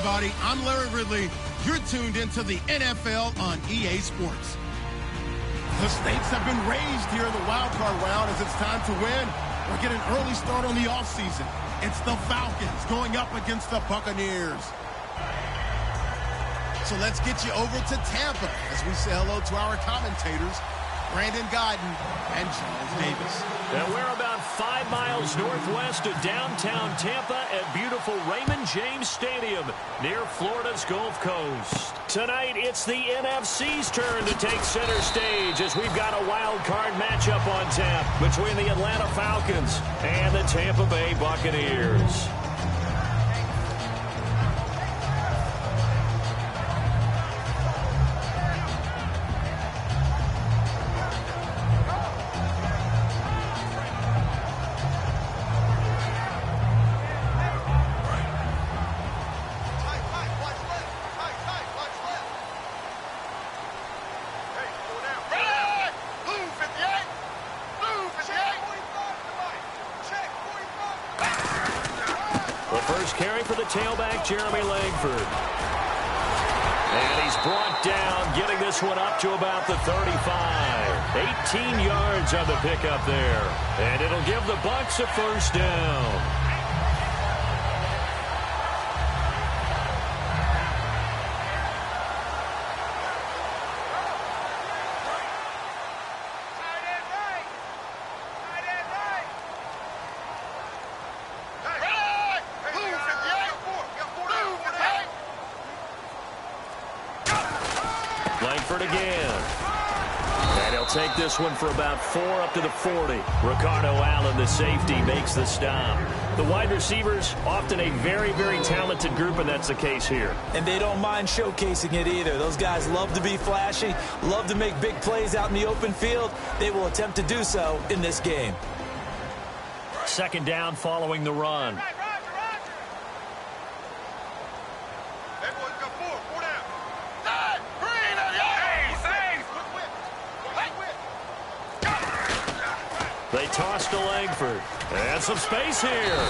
everybody. I'm Larry Ridley. You're tuned into the NFL on EA Sports. The stakes have been raised here in the wild card round as it's time to win or get an early start on the offseason. It's the Falcons going up against the Buccaneers. So let's get you over to Tampa as we say hello to our commentators, Brandon Guyton and Charles Davis. And we're about 5 miles northwest of downtown Tampa at beautiful Raymond James Stadium near Florida's Gulf Coast. Tonight, it's the NFC's turn to take center stage as we've got a wild card matchup on tap between the Atlanta Falcons and the Tampa Bay Buccaneers. Tailback Jeremy Langford. And he's brought down, getting this one up to about the 35. 18 yards on the pickup there. And it'll give the Bucs a first down. Again. And he'll take this one for about 4 up to the 40. Ricardo Allen, the safety, makes the stop. The wide receivers, often a very, very talented group, and that's the case here. And they don't mind showcasing it either. Those guys love to be flashy, love to make big plays out in the open field. They will attempt to do so in this game. Second down following the run. They toss to Langford. And some space here.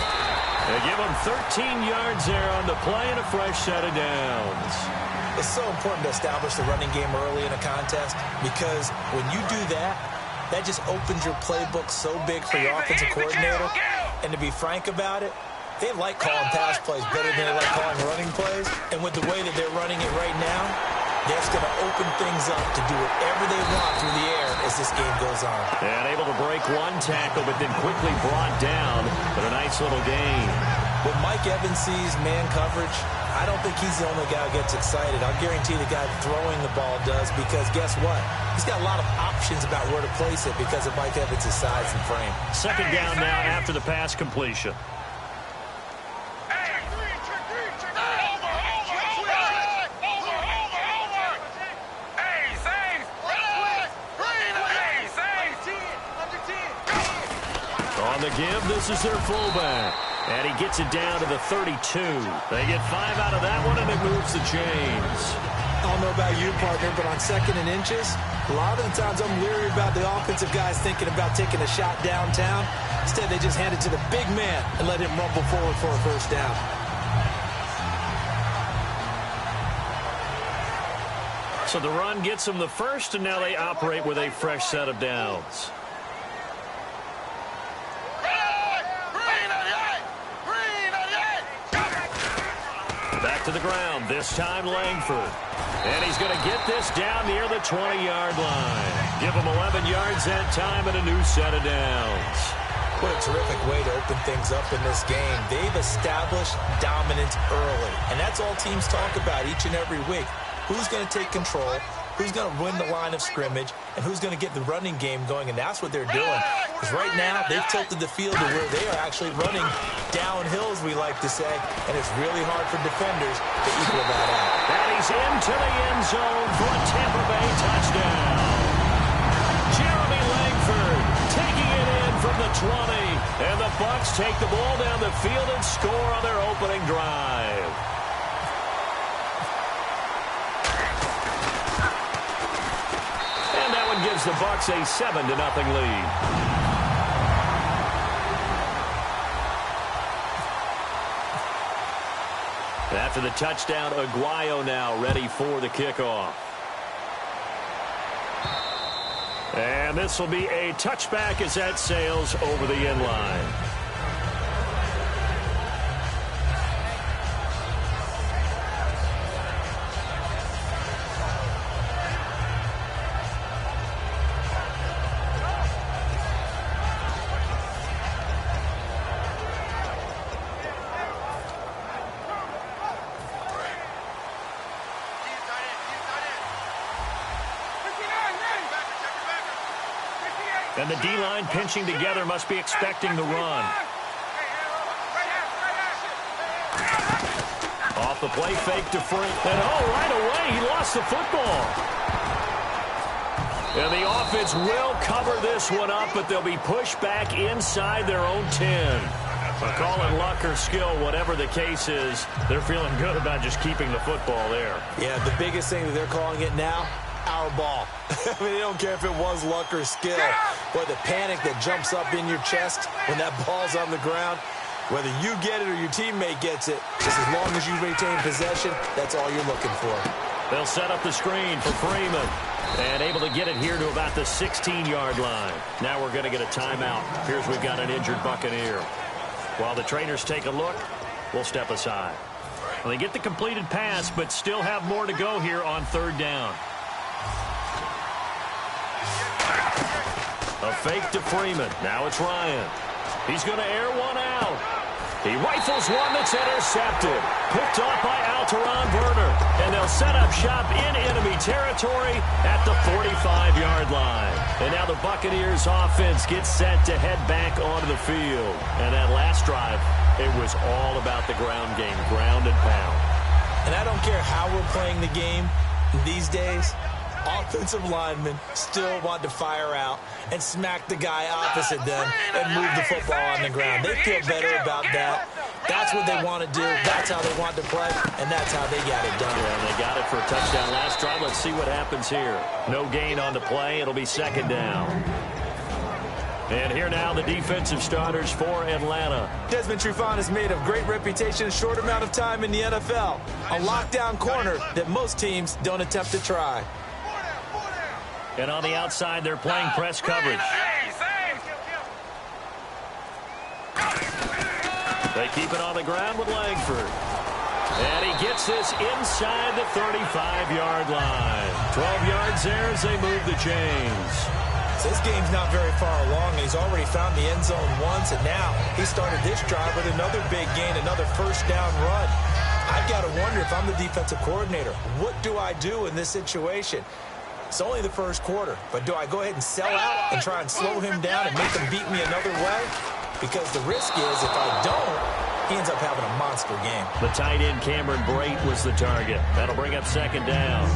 They give him 13 yards there on the play and a fresh set of downs. It's so important to establish the running game early in a contest because when you do that, that just opens your playbook so big for your offensive coordinator. And to be frank about it, they like calling pass plays better than they like calling running plays. And with the way that they're running it right now, that's going to open things up to do whatever they want through the air as this game goes on. And able to break one tackle, but then quickly brought down. But a nice little gain. When Mike Evans sees man coverage, I don't think he's the only guy who gets excited. I'll guarantee the guy throwing the ball does because guess what? He's got a lot of options about where to place it because of Mike Evans' size and frame. Second down now after the pass completion. The give, this is their fullback. And he gets it down to the 32. They get 5 out of that one, and it moves the chains. I don't know about you, partner, but on second and inches, a lot of the times I'm leery about the offensive guys thinking about taking a shot downtown. Instead, they just hand it to the big man and let him rumble forward for a first down. So the run gets them the first, and now they operate with a fresh set of downs. Back to the ground, this time Langford. And he's going to get this down near the 20-yard line. Give him 11 yards that time and a new set of downs. What a terrific way to open things up in this game. They've established dominance early. And that's all teams talk about each and every week. Who's going to take control? Who's going to win the line of scrimmage? And who's going to get the running game going? And that's what they're doing. Because right now, they've tilted the field to where they are actually running downhill, as we like to say. And it's really hard for defenders to equal that out. And he's into the end zone for a Tampa Bay touchdown. Jeremy Langford taking it in from the 20. And the Bucs take the ball down the field and score on their opening drive. Gives the Bucs a 7-0 lead. After the touchdown, Aguayo now ready for the kickoff. And this will be a touchback as that sails over the end line. And the D-line pinching together must be expecting the run. Off the play fake to Freeman. And right away, he lost the football. And the offense will cover this one up, but they'll be pushed back inside their own 10. I'll call it luck or skill, whatever the case is. They're feeling good about just keeping the football there. Yeah, the biggest thing that they're calling it now, our ball. I mean, they don't care if it was luck or skill. Or the panic that jumps up in your chest when that ball's on the ground. Whether you get it or your teammate gets it, just as long as you retain possession, that's all you're looking for. They'll set up the screen for Freeman. And able to get it here to about the 16-yard line. Now we're going to get a timeout. Here's we've got an injured Buccaneer. While the trainers take a look, we'll step aside. Well, they get the completed pass, but still have more to go here on third down. A fake to Freeman. Now it's Ryan. He's going to air one out. He rifles one that's intercepted. Picked off by Alteron Werner. And they'll set up shop in enemy territory at the 45-yard line. And now the Buccaneers offense gets set to head back onto the field. And that last drive, it was all about the ground game, ground and pound. And I don't care how we're playing the game these days, offensive linemen still want to fire out and smack the guy opposite them and move the football on the ground. They feel better about that. That's what they want to do. That's how they want to play, and that's how they got it done. Yeah, and they got it for a touchdown last drive. Let's see what happens here. No gain on the play. It'll be second down. And here now the defensive starters for Atlanta. Desmond Trufant has made a great reputation in a short amount of time in the NFL. A lockdown corner that most teams don't attempt to try. And on the outside, they're playing press coverage. They keep it on the ground with Langford. And he gets this inside the 35-yard line. 12 yards there as they move the chains. So this game's not very far along. He's already found the end zone once, and now he started this drive with another big gain, another first down run. I've got to wonder if I'm the defensive coordinator. What do I do in this situation? It's only the first quarter, but do I go ahead and sell out and try and slow him down and make him beat me another way? Because the risk is if I don't, he ends up having a monster game. The tight end Cameron Brate was the target. That'll bring up second down.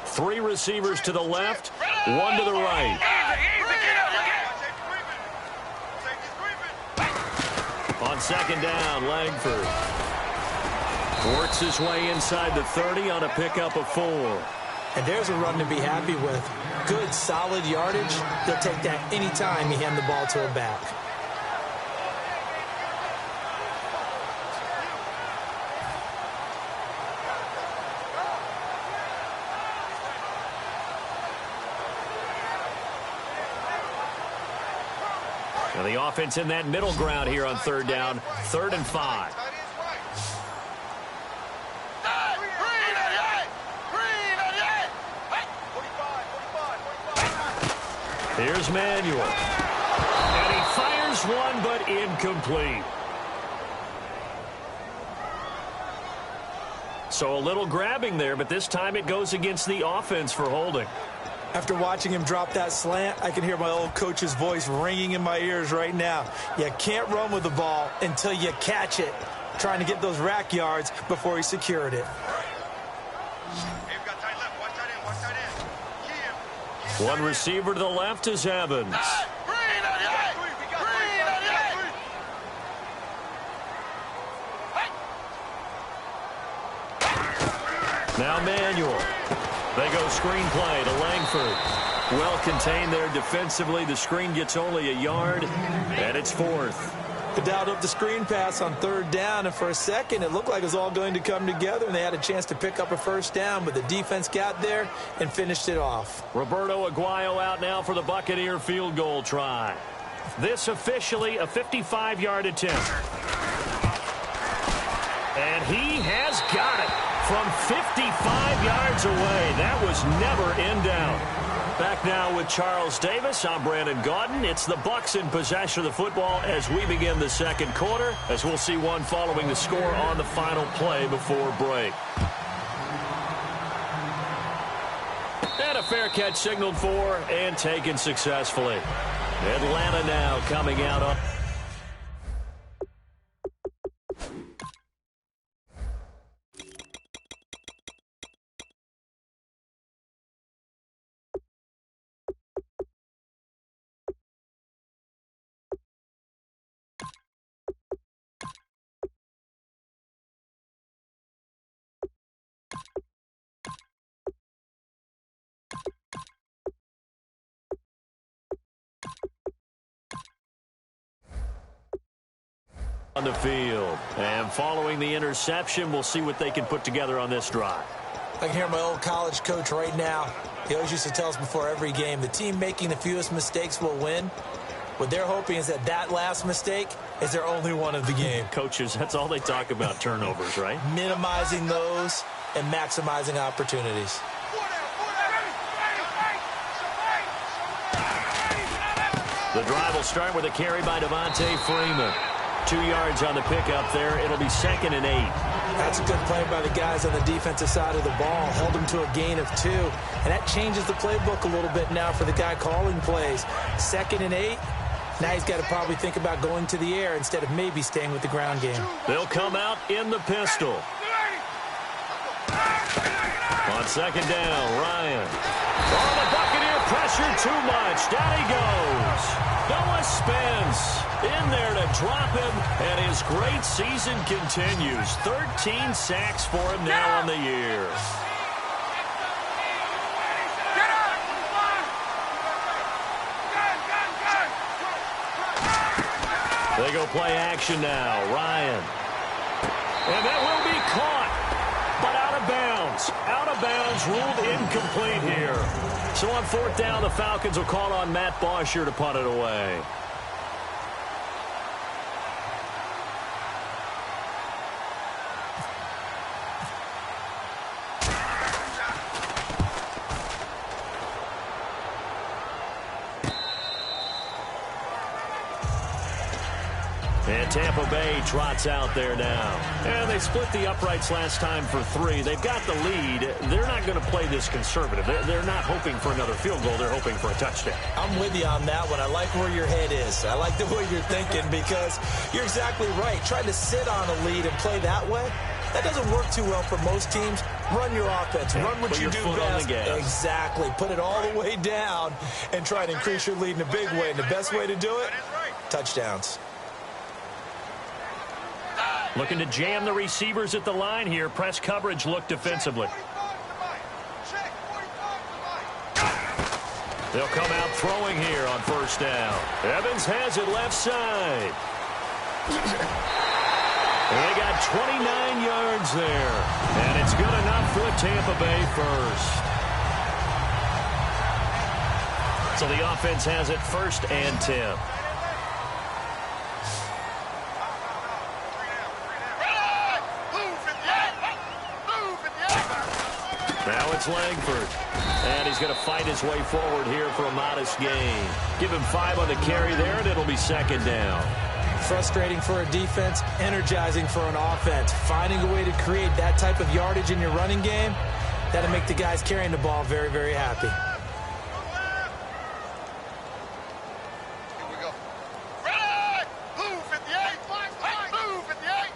Three receivers to the left, one to the right. On second down, Langford works his way inside the 30 on a pickup of 4. And there's a run to be happy with. Good, solid yardage. He'll take that anytime you hand the ball to a back. Now the offense in that middle ground here on third down, 3rd and 5. Here's Manuel. And he fires one, but incomplete. So a little grabbing there, but this time it goes against the offense for holding. After watching him drop that slant, I can hear my old coach's voice ringing in my ears right now. You can't run with the ball until you catch it. Trying to get those rack yards before he secured it. One receiver to the left is Evans. Now Manuel. They go screen play to Langford. Well contained there defensively. The screen gets only a yard, and it's 4th. They dialed up the screen pass on 3rd down, and for a second it looked like it was all going to come together, and they had a chance to pick up a 1st down, but the defense got there and finished it off. Roberto Aguayo out now for the Buccaneer field goal try. This officially a 55-yard attempt. And he has got it from 55 yards away. That was never in doubt. Back now with Charles Davis. I'm Brandon Gaudin. It's the Bucs in possession of the football as we begin the 2nd quarter, as we'll see one following the score on the final play before break. And a fair catch signaled for and taken successfully. Atlanta now coming out on. On the field. And following the interception, we'll see what they can put together on this drive. I can hear my old college coach right now. He always used to tell us before every game, the team making the fewest mistakes will win. What they're hoping is that last mistake is their only one of the game. Coaches, that's all they talk about, turnovers, right? Minimizing those and maximizing opportunities. The drive will start with a carry by Devontae Freeman. 2 yards on the pickup there. It'll be 2nd and 8. That's a good play by the guys on the defensive side of the ball. Held him to a gain of 2. And that changes the playbook a little bit now for the guy calling plays. 2nd and 8. Now he's got to probably think about going to the air instead of maybe staying with the ground game. They'll come out in the pistol. On 2nd down, Ryan. Oh, the Buccaneer pressure too much. Down he goes. Noah Spence in there to drop him, and his great season continues. 13 sacks for him now on the year. They go play action now. Ryan. And that will be caught, but out of bounds. Out of bounds, ruled incomplete here. So on 4th down, the Falcons will call on Matt Bosher to punt it away. And Tampa Bay trots out there now. And they split the uprights last time for 3. They've got the lead. They're not going to play this conservative. They're not hoping for another field goal. They're hoping for a touchdown. I'm with you on that one. I like where your head is. I like the way you're thinking because you're exactly right. Trying to sit on a lead and play that way, that doesn't work too well for most teams. Run your offense. Run what you do best. Exactly. Put it all the way down and try to increase your lead in a big way. And the best way to do it, touchdowns. Looking to jam the receivers at the line here. Press coverage look defensively. They'll come out throwing here on 1st down. Evans has it left side. They got 29 yards there. And it's good enough for the Tampa Bay first. So the offense has it 1st and 10. Now it's Langford. And he's going to fight his way forward here for a modest gain. Give him 5 on the carry there, and it'll be 2nd down. Frustrating for a defense, energizing for an offense. Finding a way to create that type of yardage in your running game, that'll make the guys carrying the ball very, very happy. Here we go. Ready! Blue 58! Blue 58!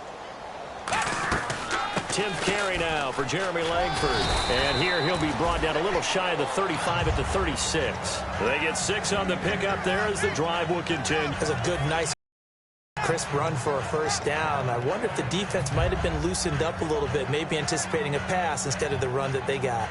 10th carry now for Jeremy Langford. And here he'll be brought down a little shy of the 35 at the 36. They get 6 on the pickup there as the drive will continue. That's a good, nice Crisp run for a first down. I wonder if the defense might have been loosened up a little bit, maybe anticipating a pass instead of the run that they got.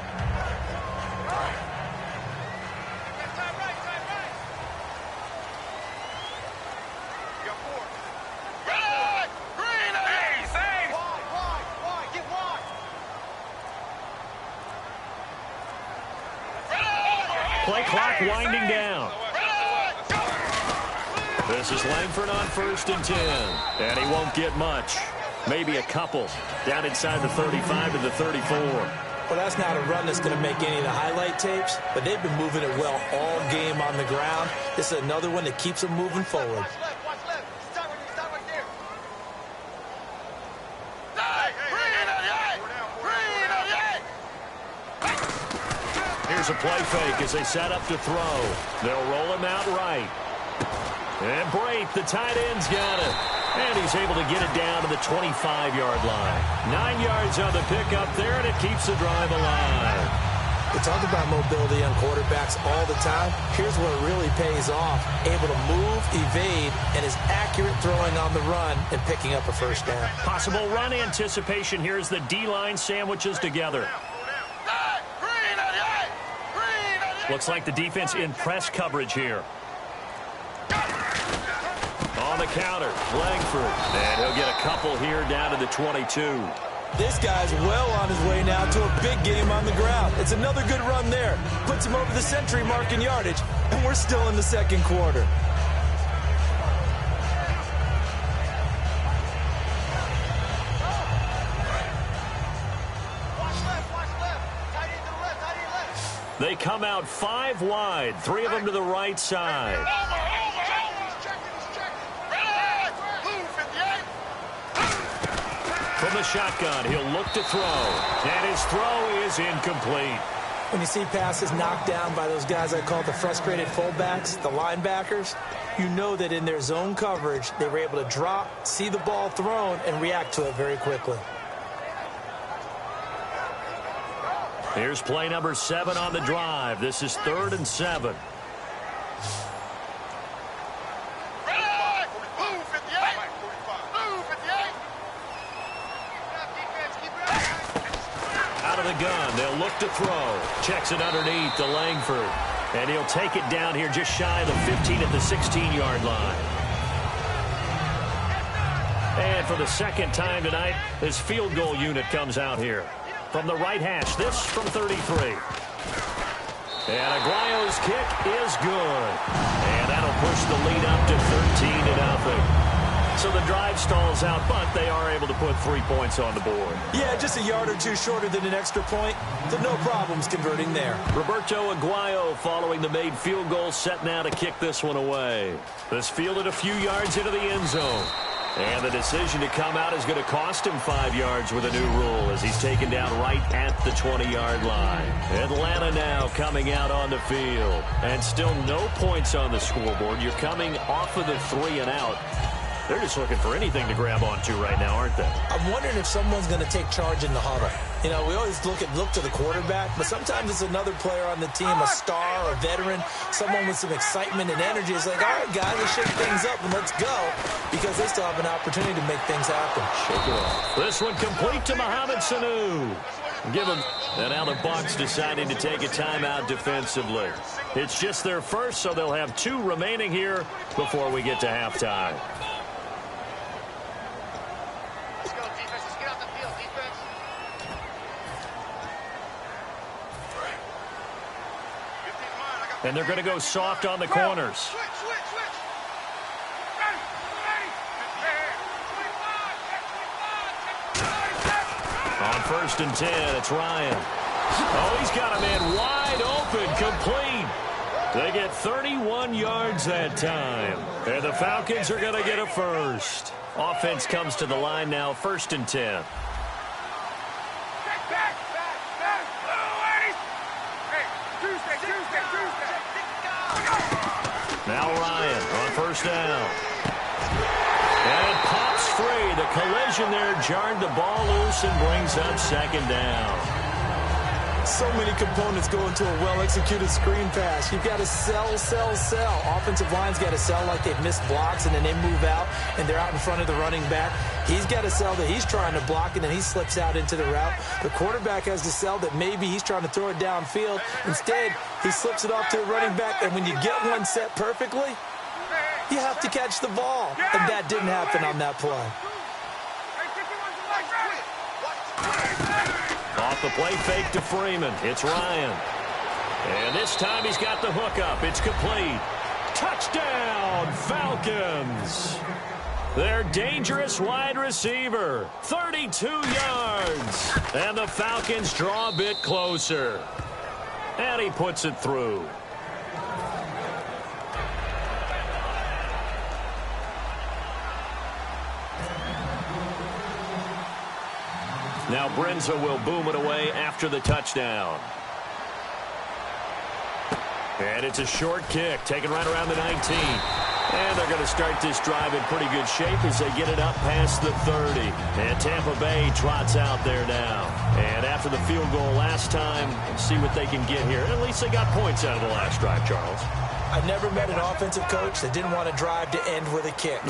Play clock winding down. This is Langford on 1st and 10. And he won't get much. Maybe a couple. Down inside the 35 to the 34. Well, that's not a run that's going to make any of the highlight tapes, but they've been moving it well all game on the ground. This is another one that keeps them moving forward. Here's a play fake as they set up to throw. They'll roll him out right. And Brate, the tight end's got it. And he's able to get it down to the 25-yard line. 9 yards on the pickup there, and it keeps the drive alive. We talk about mobility on quarterbacks all the time. Here's where it really pays off. Able to move, evade, and is accurate throwing on the run and picking up a first down. Possible run anticipation here as the D-line sandwiches together. Looks like the defense in press coverage here. On the counter, Langford. And he'll get a couple here down to the 22. This guy's well on his way now to a big game on the ground. It's another good run there. Puts him over the century mark in yardage, and we're still in the second quarter. They come out 5 wide, 3 of them to the right side. From the shotgun, he'll look to throw, and his throw is incomplete. When you see passes knocked down by those guys I call the frustrated fullbacks, the linebackers, you know that in their zone coverage, they were able to drop, see the ball thrown, and react to it very quickly. Here's play number 7 on the drive. This is 3rd and 7. Out of the gun, they'll look to throw. Checks it underneath to Langford. And he'll take it down here just shy of the 15 at the 16-yard line. And for the second time tonight, his field goal unit comes out here. From the right hash, this from 33. And Aguayo's kick is good. And that'll push the lead up to 13-0. So the drive stalls out, but they are able to put 3 points on the board. Yeah, just a yard or two shorter than an extra point, so no problems converting there. Roberto Aguayo following the made field goal, set now to kick this one away. This fielded a few yards into the end zone. And the decision to come out is going to cost him 5 yards with a new rule as he's taken down right at the 20-yard line. Atlanta now coming out on the field. And still no points on the scoreboard. You're coming off of the 3 and out. They're just looking for anything to grab onto right now, aren't they? I'm wondering if someone's going to take charge in the huddle. You know, we always look to the quarterback, but sometimes it's another player on the team, a star, a veteran, someone with some excitement and energy. It's like, all right, guys, let's shake things up and let's go, because they still have an opportunity to make things happen. Shake it off. This one complete to Mohamed Sanu. Give him. And now the Bucs deciding to take a timeout defensively. It's just their first, so they'll have 2 remaining here before we get to halftime. And they're going to go soft on the corners. On 1st and 10, it's Ryan. Oh, he's got a man wide open, complete. They get 31 yards that time. And the Falcons are going to get a first. Offense comes to the line now, 1st and 10. Now Ryan on 1st down. And it pops free. The collision there jarred the ball loose and brings up 2nd down. So many components go into a well-executed screen pass. You've got to sell, sell, sell. Offensive line's got to sell like they've missed blocks, and then they move out, and they're out in front of the running back. He's got to sell that he's trying to block, and then he slips out into the route. The quarterback has to sell that maybe he's trying to throw it downfield. Instead, he slips it off to the running back, and when you get one set perfectly, you have to catch the ball. And that didn't happen on that play. Off the play fake to Freeman. It's Ryan. And this time he's got the hook up. It's complete. Touchdown, Falcons. Their dangerous wide receiver. 32 yards. And the Falcons draw a bit closer. And he puts it through. Now Brenza will boom it away after the touchdown. And it's a short kick, taken right around the 19. And they're going to start this drive in pretty good shape as they get it up past the 30. And Tampa Bay trots out there now. And after the field goal last time, see what they can get here. At least they got points out of the last drive, Charles. I never met an offensive coach that didn't want to drive to end with a kick.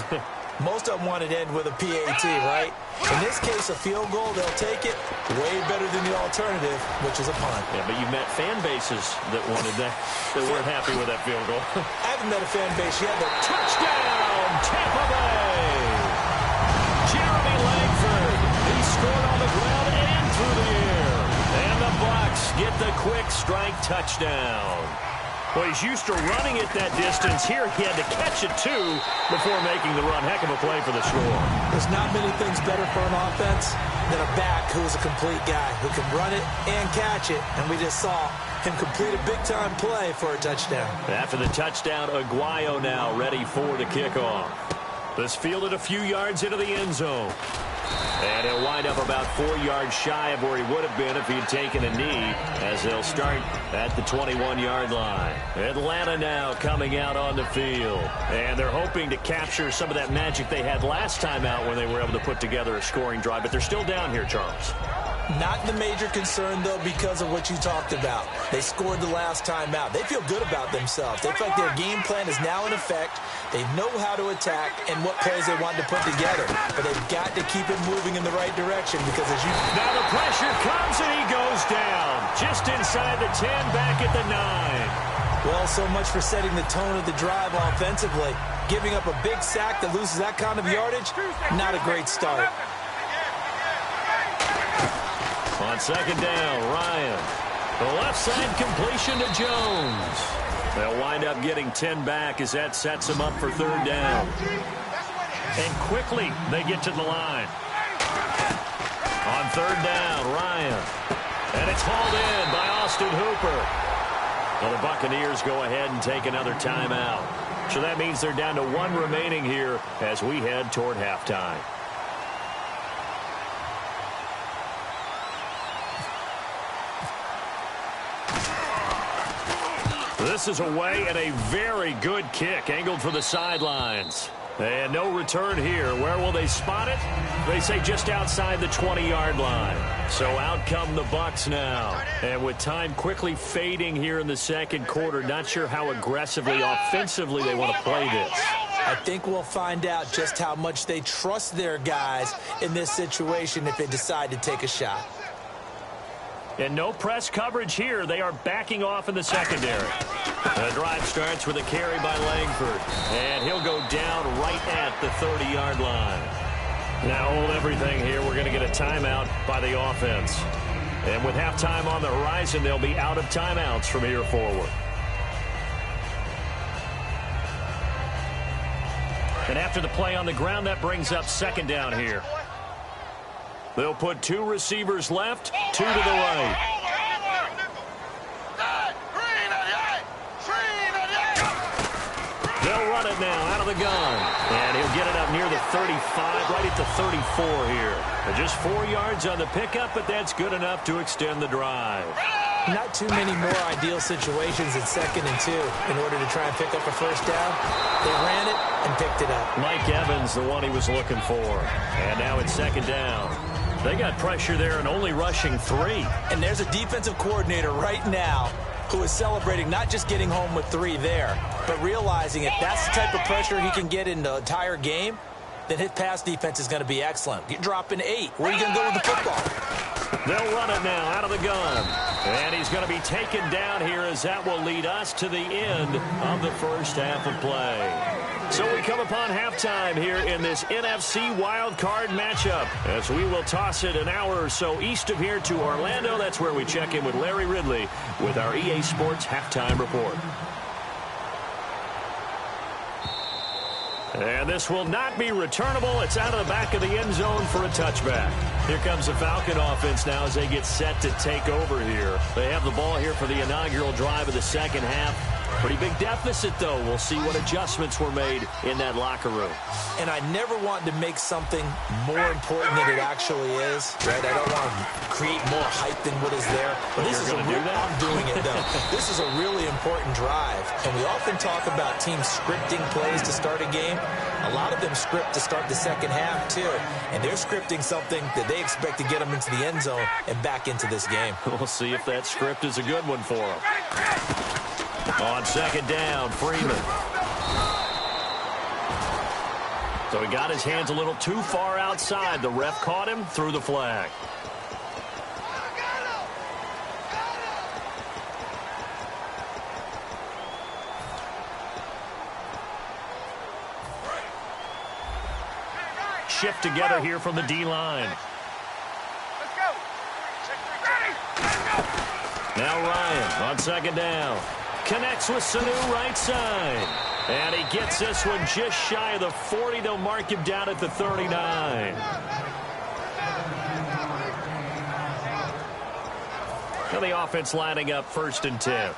Most of them want to end with a PAT, right? In this case, a field goal, they'll take it way better than the alternative, which is a punt. Yeah, but you met fan bases that wanted that, that weren't happy with that field goal. I haven't met a fan base yet. Touchdown, Tampa Bay! Jeremy Langford. He scored on the ground and through the air. And the Bucs get the quick strike touchdown. Well, he's used to running it that distance. Here, he had to catch it, too, before making the run. Heck of a play for the score. There's not many things better for an offense than a back who is a complete guy who can run it and catch it. And we just saw him complete a big-time play for a touchdown. After the touchdown, Aguayo now ready for the kickoff. This fielded a few yards into the end zone. And he'll wind up about 4 yards shy of where he would have been if he'd taken a knee, as they'll start at the 21-yard line. Atlanta now coming out on the field. And they're hoping to capture some of that magic they had last time out when they were able to put together a scoring drive. But they're still down here, Charles. Not the major concern, though, because of what you talked about. They scored the last time out. They feel good about themselves. They feel like their game plan is now in effect. They know how to attack and what plays they want to put together. But they've got to keep it moving in the right direction because as you... Now the pressure comes and he goes down. Just inside the 10, back at the 9. Well, so much for setting the tone of the drive offensively. Giving up a big sack that loses that kind of yardage, not a great start. On second down, Ryan. The left side completion to Jones. They'll wind up getting 10 back as that sets them up for third down. And quickly they get to the line. On third down, Ryan. And it's hauled in by Austin Hooper. Well, the Buccaneers go ahead and take another timeout. So that means they're down to 1 remaining here as we head toward halftime. This is away and a very good kick angled for the sidelines. And no return here. Where will they spot it? They say just outside the 20-yard line. So out come the Bucs now. And with time quickly fading here in the second quarter, not sure how aggressively, offensively they want to play this. I think we'll find out just how much they trust their guys in this situation if they decide to take a shot. And no press coverage here. They are backing off in the secondary. The drive starts with a carry by Langford. And he'll go down right at the 30-yard line. Now hold everything here. We're going to get a timeout by the offense. And with halftime on the horizon, they'll be out of timeouts from here forward. And after the play on the ground, that brings up second down here. They'll put 2 receivers left, 2 to the right. They'll run it now out of the gun. And he'll get it up near the 35, right at the 34 here. Just 4 yards on the pickup, but that's good enough to extend the drive. Not too many more ideal situations at 2nd and 2 in order to try and pick up a first down. They ran it and picked it up. Mike Evans, the one he was looking for. And now it's second down. They got pressure there and only rushing 3. And there's a defensive coordinator right now who is celebrating not just getting home with 3 there, but realizing if that's the type of pressure he can get in the entire game, then his pass defense is going to be excellent. You're dropping 8. Where are you going to go with the football? They'll run it now out of the gun. And he's going to be taken down here as that will lead us to the end of the first half of play. So we come upon halftime here in this NFC wildcard matchup as we will toss it an hour or so east of here to Orlando. That's where we check in with Larry Ridley with our EA Sports halftime report. And this will not be returnable. It's out of the back of the end zone for a touchback. Here comes the Falcon offense now as they get set to take over here. They have the ball here for the inaugural drive of the second half. Pretty big deficit, though. We'll see what adjustments were made in that locker room. And I never want to make something more important than it actually is. Right? I don't want to create more hype than what is there. But this is going to do that? I'm doing it, though. This is a really important drive. And we often talk about teams scripting plays to start a game. A lot of them script to start the second half, too. And they're scripting something that they expect to get them into the end zone and back into this game. We'll see if that script is a good one for them. On second down, Freeman. So he got his hands a little too far outside. The ref caught him, threw the flag. Shift together here from the D-line. Now Ryan on second down. Connects with Sanu right side. And he gets this one just shy of the 40. They'll mark him down at the 39. And the offense lining up 1st and 10.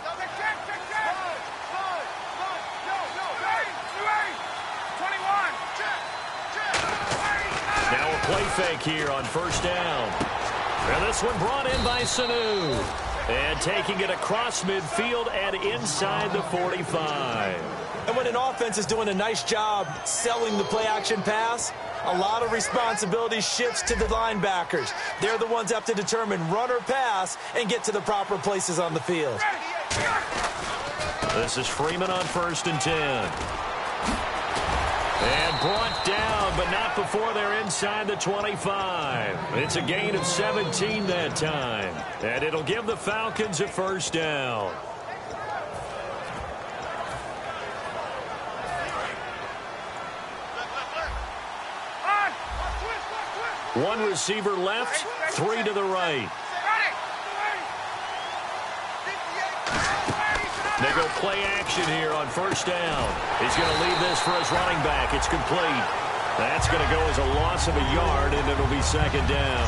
Now a play fake here on 1st down. And this one brought in by Sanu. And taking it across midfield and inside the 45. And when an offense is doing a nice job selling the play-action pass, a lot of responsibility shifts to the linebackers. They're the ones that have to determine run or pass and get to the proper places on the field. This is Freeman on 1st and 10. And brought down, but not before they're inside the 25. It's a gain of 17 that time. And it'll give the Falcons a 1st down. One receiver left, 3 to the right. They go play action here on 1st down. He's going to leave this for his running back. It's complete. That's going to go as a loss of a yard, and it'll be 2nd down.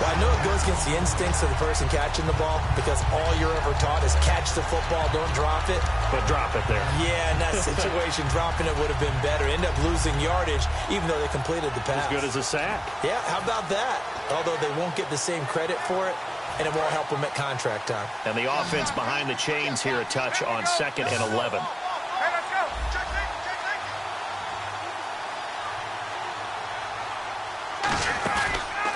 Well, I know it goes against the instincts of the person catching the ball because all you're ever taught is catch the football, don't drop it. But drop it there. Yeah, in that situation, dropping it would have been better. End up losing yardage, even though they completed the pass. As good as a sack. Yeah, how about that? Although they won't get the same credit for it, and it won't help them at contract time. And the offense behind the chains here, a touch on 2nd and 11.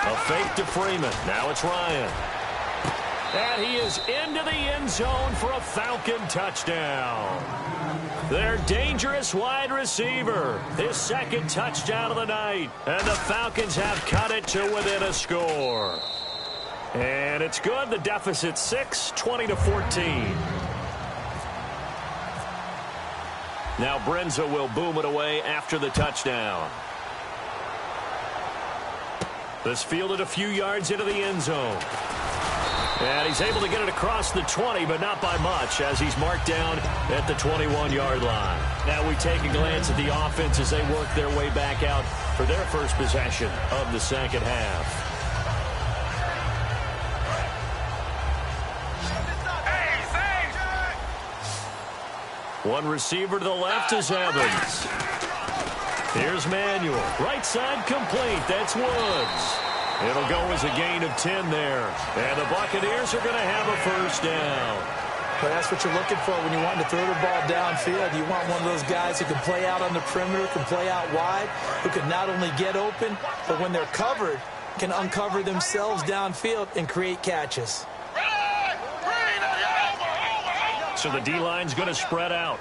A fake to Freeman. Now it's Ryan. And he is into the end zone for a Falcon touchdown. Their dangerous wide receiver. His 2nd touchdown of the night. And the Falcons have cut it to within a score. And it's good. The deficit 6, 20-14. Now Brenza will boom it away after the touchdown. This fielded a few yards into the end zone. And he's able to get it across the 20, but not by much, as he's marked down at the 21-yard line. Now we take a glance at the offense as they work their way back out for their first possession of the second half. One receiver to the left is Evans. Here's Manuel. Right side complete. That's Woods. It'll go as a gain of 10 there. And the Buccaneers are going to have a 1st down. Well, that's what you're looking for when you want to throw the ball downfield. You want one of those guys who can play out on the perimeter, can play out wide, who can not only get open, but when they're covered, can uncover themselves downfield and create catches. So the D-line's going to spread out.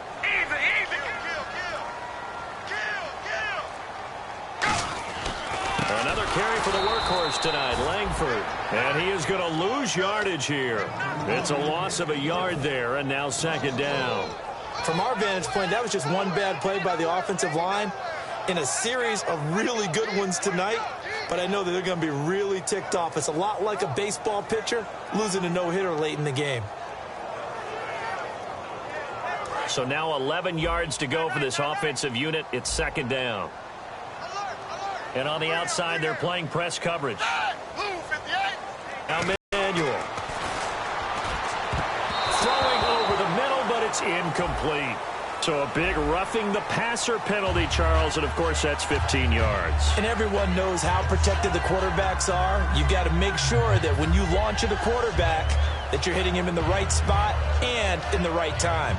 Another carry for the workhorse tonight, Langford. And he is going to lose yardage here. It's a loss of a yard there, and now second down. From our vantage point, that was just one bad play by the offensive line in a series of really good ones tonight. But I know that they're going to be really ticked off. It's a lot like a baseball pitcher losing a no-hitter late in the game. So now 11 yards to go for this offensive unit. It's second down. And on the outside, they're playing press coverage. Now Manuel. Throwing over the middle, but it's incomplete. So a big roughing the passer penalty, Charles, and of course that's 15 yards. And everyone knows how protected the quarterbacks are. You've got to make sure that when you launch at the quarterback, that you're hitting him in the right spot and in the right time.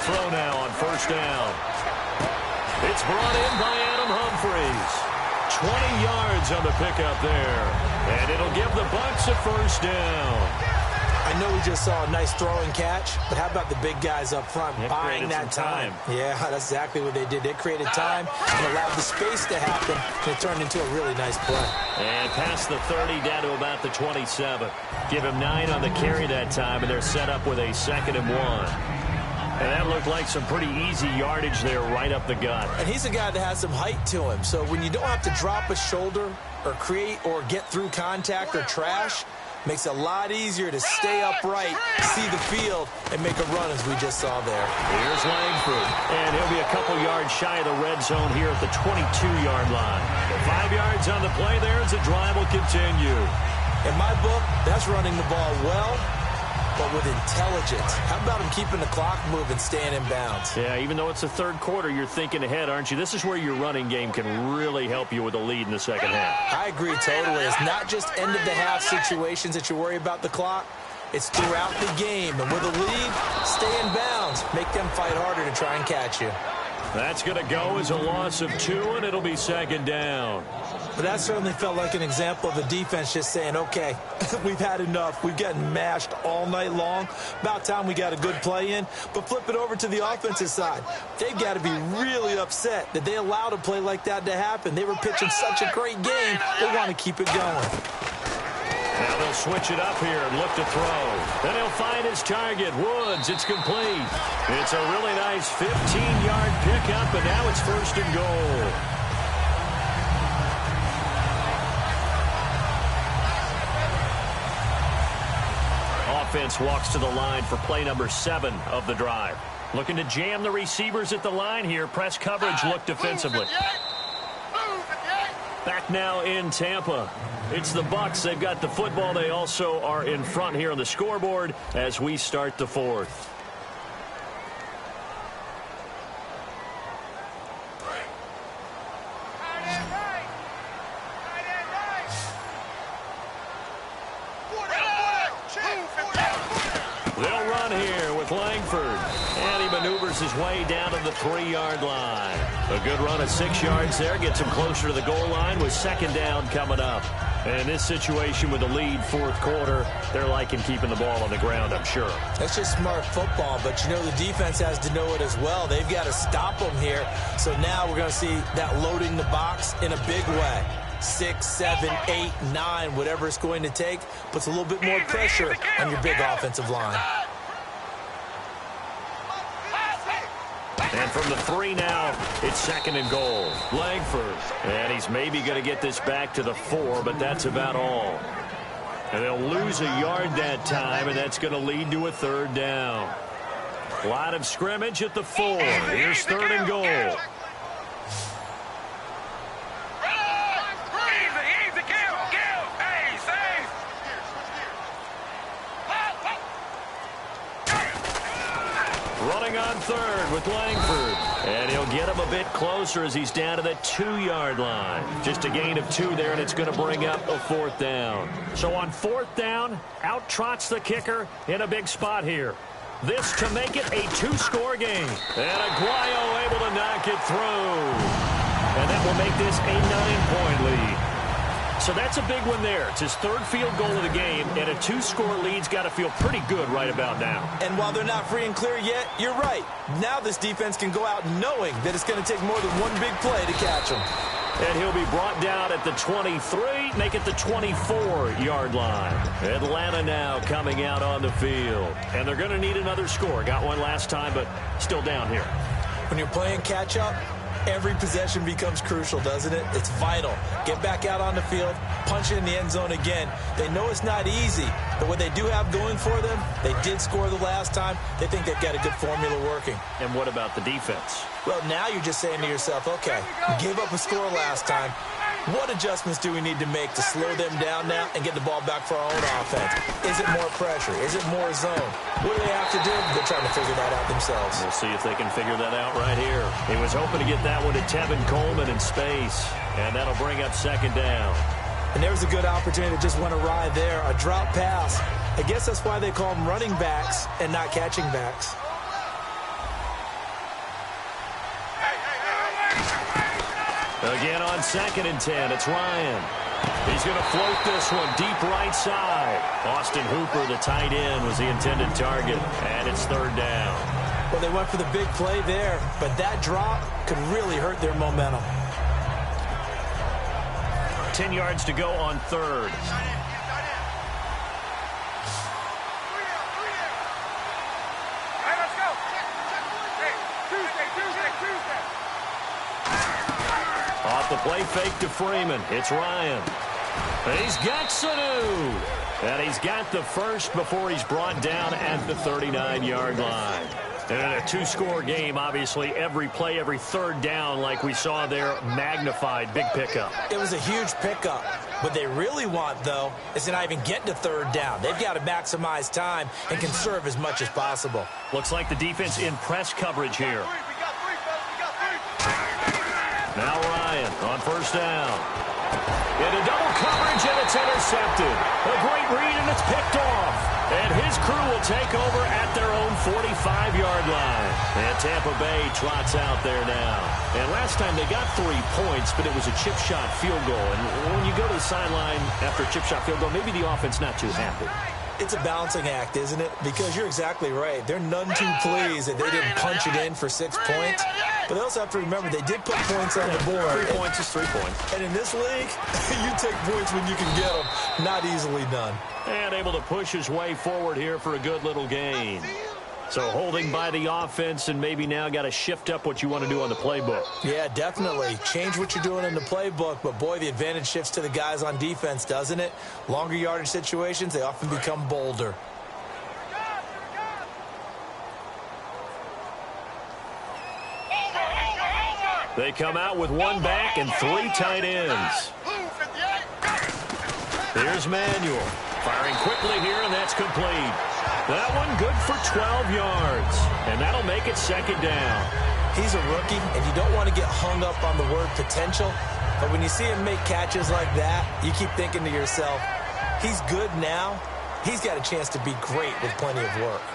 Throw now on first down. It's brought in by Adam Humphries. 20 yards on the pickup there. And it'll give the Bucs a first down. I know we just saw a nice throwing catch, but how about the big guys up front buying that time? Yeah, that's exactly what they did. They created time and allowed the space to happen, and it turned into a really nice play. And past the 30 down to about the 27. Give him 9 on the carry that time, and they're set up with a 2nd and 1. And that looked like some pretty easy yardage there right up the gut. And he's a guy that has some height to him. So when you don't have to drop a shoulder or create or get through contact or trash, makes it a lot easier to stay upright, see the field, and make a run as we just saw there. Here's Langford. And he'll be a couple yards shy of the red zone here at the 22-yard line. 5 yards on the play there as the drive will continue. In my book, that's running the ball well, but with intelligence. How about him keeping the clock moving, staying in bounds? Yeah, even though it's the third quarter, you're thinking ahead, aren't you? This is where your running game can really help you with a lead in the second half. I agree totally. It's not just end-of-the-half situations that you worry about the clock. It's throughout the game. And with a lead, stay in bounds. Make them fight harder to try and catch you. That's going to go as a loss of 2, and it'll be second down. But that certainly felt like an example of the defense just saying, okay, we've had enough. We've gotten mashed all night long. About time we got a good play in. But flip it over to the offensive side. They've got to be really upset that they allowed a play like that to happen. They were pitching such a great game, they want to keep it going. Now they'll switch it up here and look to throw. Then he'll find his target, Woods. It's complete. It's a really nice 15-yard pickup, and now it's 1st and goal. Offense walks to the line for play number 7 of the drive. Looking to jam the receivers at the line here. Press coverage look defensively. Back now in Tampa. It's the Bucs. They've got the football. They also are in front here on the scoreboard as we start the 4th. They'll run here with Langford. And he maneuvers his way down to the 3-yard line. A good run of 6 yards there. Gets him closer to the goal line with second down coming up. And in this situation with the lead 4th quarter, they're liking keeping the ball on the ground, I'm sure. That's just smart football, but you know the defense has to know it as well. They've got to stop them here. So now we're going to see that loading the box in a big way. 6, 7, 8, 9, whatever it's going to take, puts a little bit more pressure on your big offensive line. And from the 3 now, it's 2nd and goal. Langford. And he's maybe going to get this back to the 4, but that's about all. And they'll lose a yard that time, and that's going to lead to a 3rd down. A lot of scrimmage at the 4. Here's 3rd and goal. third with Langford. And he'll get him a bit closer as he's down to the 2-yard line. Just a gain of 2 there, and it's going to bring up a 4th down. So on 4th down, out trots the kicker in a big spot here. This to make it a 2-score game. And Aguayo able to knock it through. And that will make this a 9-point lead. So that's a big one there. It's his 3rd field goal of the game, and a 2-score lead's got to feel pretty good right about now. And while they're not free and clear yet, you're right. Now this defense can go out knowing that it's going to take more than one big play to catch them. And he'll be brought down at the 23, make it the 24-yard line. Atlanta now coming out on the field. And they're going to need another score. Got one last time, but still down here. When you're playing catch-up, every possession becomes crucial, doesn't it? It's vital. Get back out on the field, punch it in the end zone again. They know it's not easy, but what they do have going for them, they did score the last time. They think they've got a good formula working. And what about the defense? Well, now you're just saying to yourself, okay, we gave up a score last time. What adjustments do we need to make to slow them down now and get the ball back for our own offense? Is it more pressure? Is it more zone? What do they have to do? They're trying to figure that out themselves. We'll see if they can figure that out right here. He was hoping to get that one to Tevin Coleman in space, and that'll bring up 2nd down. And there was a good opportunity that just went awry there, a drop pass. I guess that's why they call them running backs and not catching backs. Again on 2nd and 10, it's Ryan. He's going to float this one deep right side. Austin Hooper, the tight end, was the intended target, and it's 3rd down. Well, they went for the big play there, but that drop could really hurt their momentum. 10 yards to go on 3rd. Off the play fake to Freeman. It's Ryan. He's got Sanu. And he's got the first before he's brought down at the 39-yard line. And in a 2-score game, obviously, every play, every 3rd down, like we saw there, magnified. Big pickup. It was a huge pickup. What they really want, though, is to not even get to 3rd down. They've got to maximize time and conserve as much as possible. Looks like the defense in press coverage here. Now Ryan on 1st down. Into double coverage, and it's intercepted. A great read, and it's picked off. And his crew will take over at their own 45-yard line. And Tampa Bay trots out there now. And last time they got 3 points, but it was a chip shot field goal. And when you go to the sideline after a chip shot field goal, maybe the offense not too happy. It's a balancing act, isn't it? Because you're exactly right. They're none too pleased that they didn't punch it in for 6 points. But they also have to remember they did put points on the board. 3 points is 3 points. And in this league, you take points when you can get them. Not easily done. And able to push his way forward here for a good little gain. So holding by the offense, and maybe now got to shift up what you want to do on the playbook. Yeah, definitely. Change what you're doing in the playbook, but boy, the advantage shifts to the guys on defense, doesn't it? Longer yardage situations, they often become bolder. They come out with 1 back and 3 tight ends. Here's Manuel. Firing quickly here, and that's complete. That one good for 12 yards. And that'll make it 2nd down. He's a rookie, and you don't want to get hung up on the word potential. But when you see him make catches like that, you keep thinking to yourself, he's good now. He's got a chance to be great with plenty of work.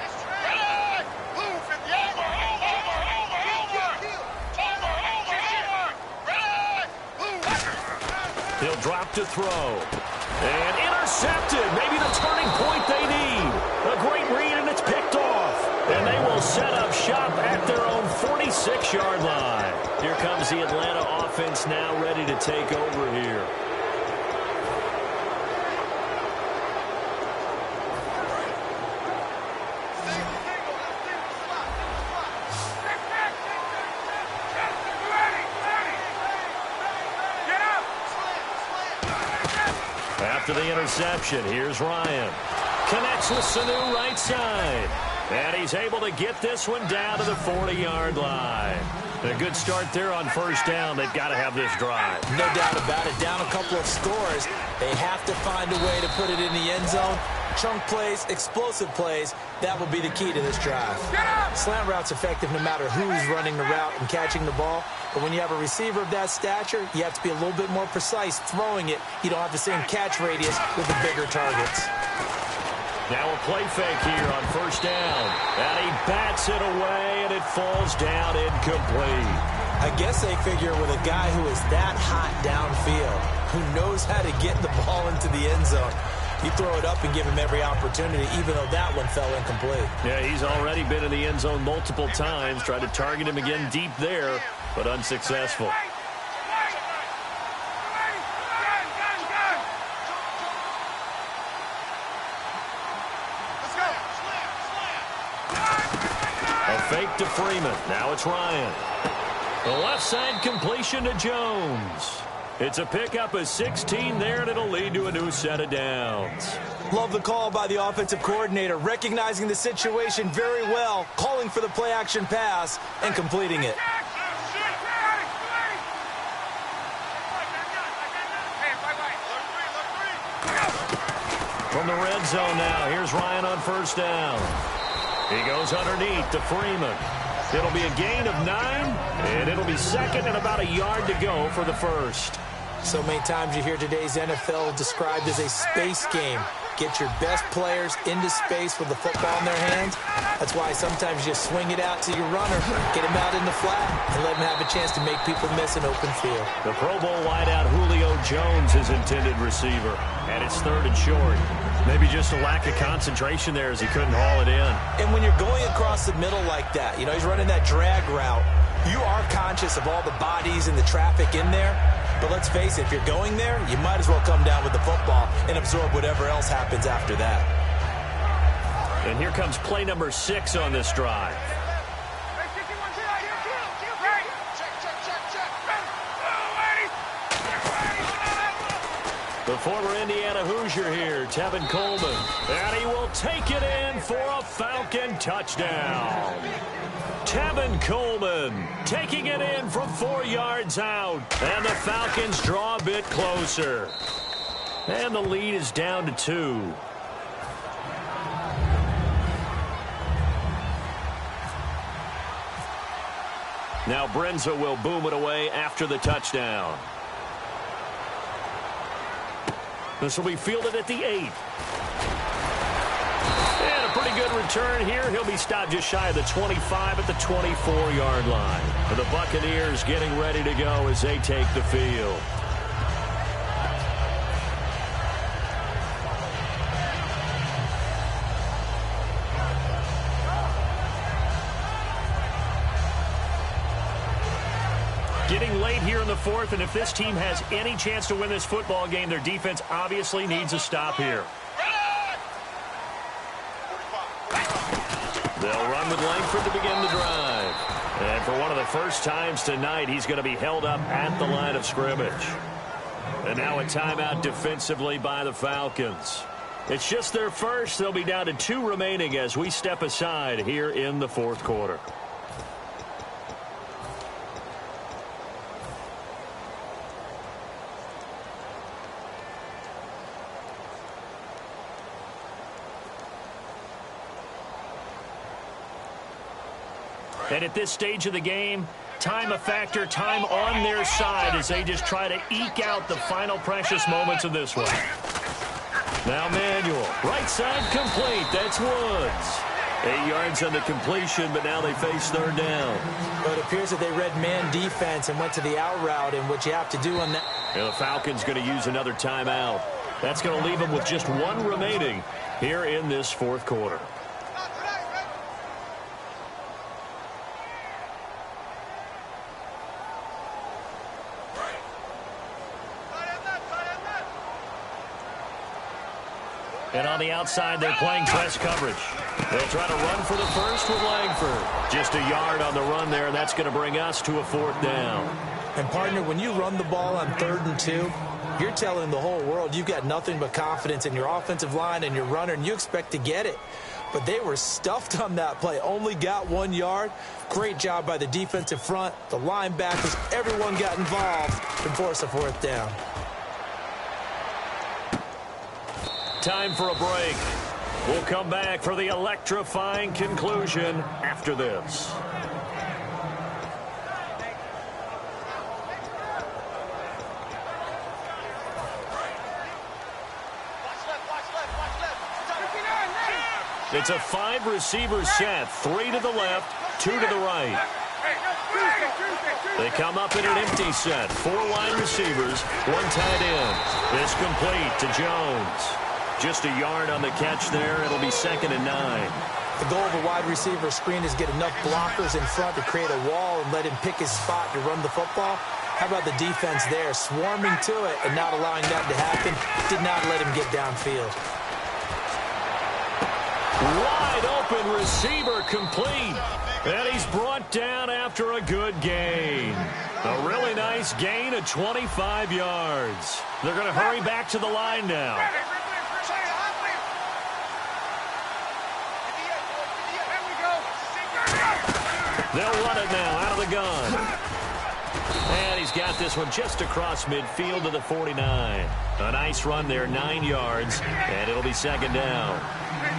He'll drop to throw. And intercepted. Maybe the turning point they need. A great read, and it's picked off. And they will set up shop at their own 46-yard line. Here comes the Atlanta offense now ready to take over here. After the interception, here's Ryan. Connects with Sanu right side. And he's able to get this one down to the 40-yard line. A good start there on first down. They've got to have this drive. No doubt about it. Down a couple of scores. They have to find a way to put it in the end zone. Chunk plays, explosive plays, that will be the key to this drive. Slant route's effective no matter who's running the route and catching the ball. But when you have a receiver of that stature, you have to be a little bit more precise throwing it. You don't have the same catch radius with the bigger targets. Now a play fake here on first down. And he bats it away, and it falls down incomplete. I guess they figure with a guy who is that hot downfield, who knows how to get the ball into the end zone, you throw it up and give him every opportunity, even though that one fell incomplete. Yeah, he's already been in the end zone multiple times. Tried to target him again deep there, but unsuccessful. A fake to Freeman. Now it's Ryan. The left side completion to Jones. It's a pickup of 16 there, and it'll lead to a new set of downs. Love the call by the offensive coordinator, recognizing the situation very well, calling for the play-action pass, and completing it. From the red zone now, here's Ryan on first down. He goes underneath to Freeman. It'll be a gain of 9, and it'll be second and about a yard to go for the first. So many times you hear today's NFL described as a space game. Get your best players into space with the football in their hands. That's why sometimes you just swing it out to your runner, get him out in the flat, and let him have a chance to make people miss an open field. The Pro Bowl wideout Julio Jones is intended receiver, and it's third and short. Maybe just a lack of concentration there as he couldn't haul it in. And when you're going across the middle like that, you know, he's running that drag route, you are conscious of all the bodies and the traffic in there. But let's face it, if you're going there, you might as well come down with the football and absorb whatever else happens after that. And here comes play number 6 on this drive. The former Indiana Hoosier here, Tevin Coleman. And he will take it in for a Falcon touchdown. Tevin Coleman taking it in from 4 yards out. And the Falcons draw a bit closer. And the lead is down to 2. Now Brenza will boom it away after the touchdown. This will be fielded at the 8. And a pretty good return here. He'll be stopped just shy of the 25 at the 24-yard line. And the Buccaneers getting ready to go as they take the field. Getting late here in the fourth, and if this team has any chance to win this football game, their defense obviously needs a stop here. They'll run with Langford to begin the drive. And for one of the first times tonight, he's going to be held up at the line of scrimmage. And now a timeout defensively by the Falcons. It's just their first. They'll be down to 2 remaining as we step aside here in the fourth quarter. And at this stage of the game, time a factor, time on their side as they just try to eke out the final precious moments of this one. Now Manuel, right side complete. That's Woods. 8 yards on the completion, but now they face third down. But it appears that they read man defense and went to the out route, and what you have to do on that. And the Falcons going to use another timeout. That's going to leave them with just 1 remaining here in this fourth quarter. And on the outside, they're playing press coverage. They'll try to run for the first with Langford. Just a yard on the run there, and that's going to bring us to a 4th down. And, partner, when you run the ball on 3rd and 2, you're telling the whole world you've got nothing but confidence in your offensive line and your runner, and you expect to get it. but they were stuffed on that play. Only got 1 yard. Great job by the defensive front, the linebackers. Everyone got involved and forced a 4th down. Time for a break. We'll come back for the electrifying conclusion after this. It's a 5-receiver set, 3 to the left, 2 to the right. They come up in an empty set, 4 wide receivers, 1 tight end. It's complete to Jones. Just a yard on the catch there. It'll be 2nd and 9. The goal of a wide receiver screen is get enough blockers in front to create a wall and let him pick his spot to run the football. How about the defense there, swarming to it and not allowing that to happen? Did not let him get downfield. Wide open receiver complete. And he's brought down after a good gain. A really nice gain of 25 yards. They're going to hurry back to the line now. They'll run it now out of the gun. And he's got this one just across midfield to the 49. A nice run there, 9 yards, and it'll be 2nd down.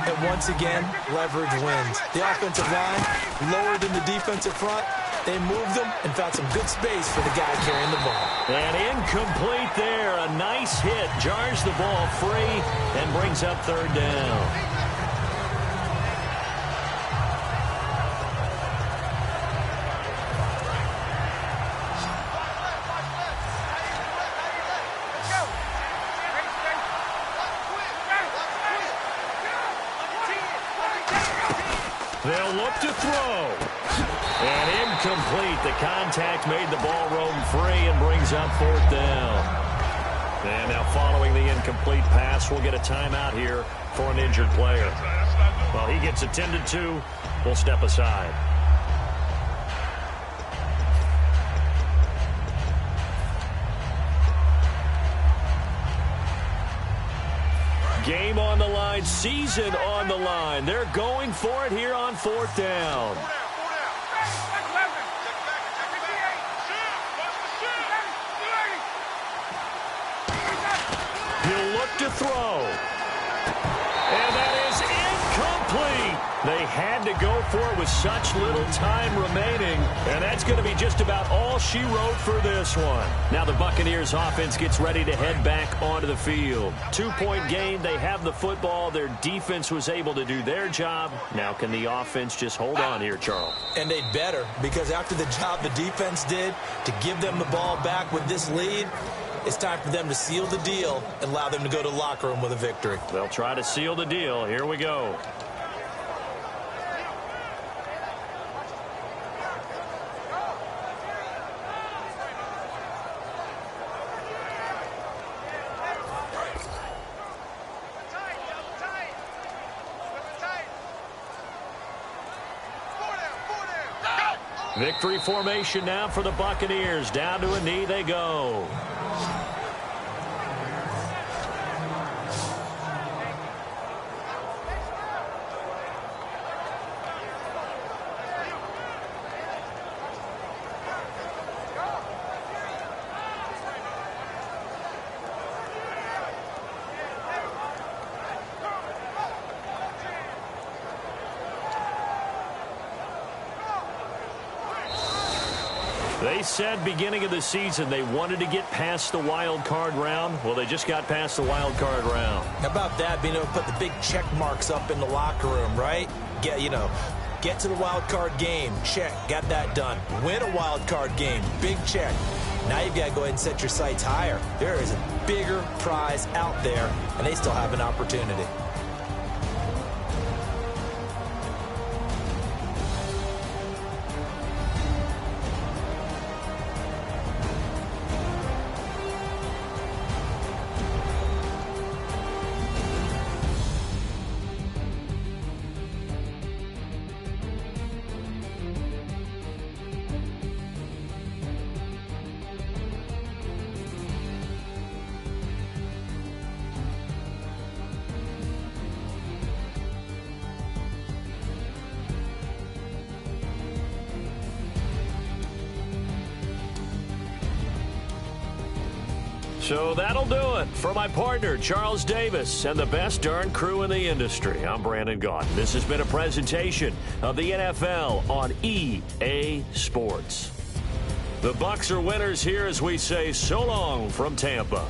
And once again, leverage wins. The offensive line lower than the defensive front. They moved them and found some good space for the guy carrying the ball. And incomplete there. A nice hit. Jars the ball free and brings up 3rd down. They'll look to throw. And incomplete. The contact made the ball roam free and brings up 4th down. And now following the incomplete pass, we'll get a timeout here for an injured player. Well, he gets attended to. We'll step aside. Game on the line, season on the line. They're going for it here on 4th down. He'll look to throw. And that is incomplete. They had to go for it with such little time remaining. And that's going to be just about all she wrote for this one. Now the Buccaneers offense gets ready to head back onto the field. 2-point game. They have the football. Their defense was able to do their job. Now can the offense just hold on here, Charles? And they better, because after the job the defense did to give them the ball back with this lead, it's time for them to seal the deal and allow them to go to the locker room with a victory. They'll try to seal the deal. Here we go. Victory formation now for the Buccaneers. Down to a knee they go. They said beginning of the season they wanted to get past the wild card round. Well, they just got past the wild card round. How about that, being able to put the big check marks up in the locker room, right? Get to the wild card game. Check. Got that done. Win a wild card game. Big check. Now you've got to go ahead and set your sights higher. There is a bigger prize out there, and they still have an opportunity. So that'll do it. For my partner, Charles Davis, and the best darn crew in the industry, I'm Brandon Gaudin. This has been a presentation of the NFL on EA Sports. The Bucs are winners here as we say so long from Tampa.